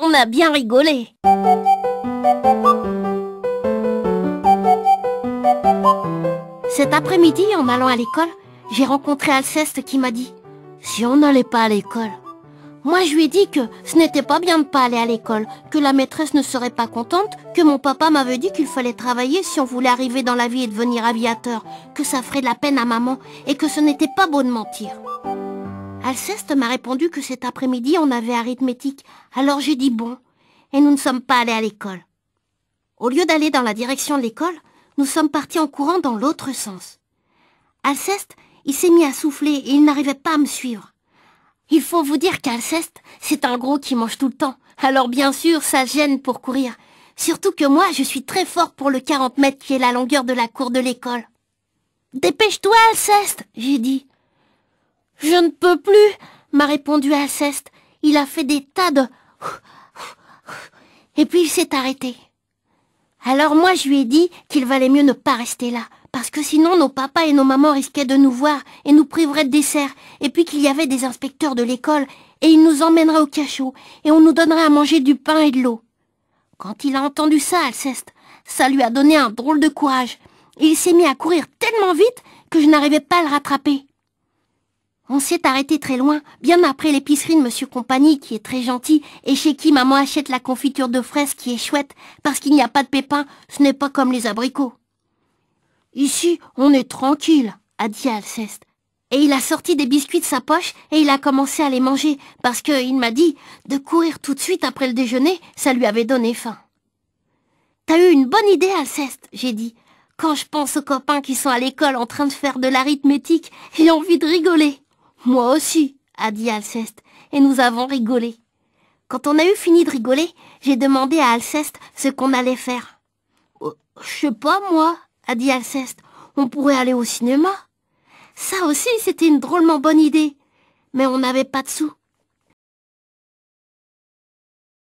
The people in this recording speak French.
On a bien rigolé. Cet après-midi, en allant à l'école, j'ai rencontré Alceste qui m'a dit « Si on n'allait pas à l'école ?» Moi, je lui ai dit que ce n'était pas bien de pas aller à l'école, que la maîtresse ne serait pas contente, que mon papa m'avait dit qu'il fallait travailler si on voulait arriver dans la vie et devenir aviateur, que ça ferait de la peine à maman et que ce n'était pas beau de mentir. Alceste m'a répondu que cet après-midi, on avait arithmétique, alors j'ai dit bon, et nous ne sommes pas allés à l'école. Au lieu d'aller dans la direction de l'école, nous sommes partis en courant dans l'autre sens. Alceste, il s'est mis à souffler et il n'arrivait pas à me suivre. Il faut vous dire qu'Alceste, c'est un gros qui mange tout le temps. Alors bien sûr, ça gêne pour courir. Surtout que moi, je suis très fort pour le 40 mètres qui est la longueur de la cour de l'école. « Dépêche-toi, Alceste !» j'ai dit. « Je ne peux plus !» m'a répondu Alceste. Il a fait des tas de... Et puis il s'est arrêté. Alors moi, je lui ai dit qu'il valait mieux ne pas rester là. Parce que sinon, nos papas et nos mamans risquaient de nous voir et nous priveraient de dessert. Et puis qu'il y avait des inspecteurs de l'école et ils nous emmèneraient au cachot et on nous donnerait à manger du pain et de l'eau. Quand il a entendu ça, Alceste, ça lui a donné un drôle de courage. Et il s'est mis à courir tellement vite que je n'arrivais pas à le rattraper. On s'est arrêté très loin, bien après l'épicerie de Monsieur Compagnie qui est très gentil et chez qui maman achète la confiture de fraises qui est chouette parce qu'il n'y a pas de pépins, ce n'est pas comme les abricots. Ici, on est tranquille, a dit Alceste. Et il a sorti des biscuits de sa poche et il a commencé à les manger parce qu'il m'a dit de courir tout de suite après le déjeuner, ça lui avait donné faim. T'as eu une bonne idée, Alceste, j'ai dit. Quand je pense aux copains qui sont à l'école en train de faire de l'arithmétique, j'ai envie de rigoler. Moi aussi, a dit Alceste, et nous avons rigolé. Quand on a eu fini de rigoler, j'ai demandé à Alceste ce qu'on allait faire. Je sais pas, moi, a dit Alceste, on pourrait aller au cinéma. Ça aussi, c'était une drôlement bonne idée, mais on n'avait pas de sous.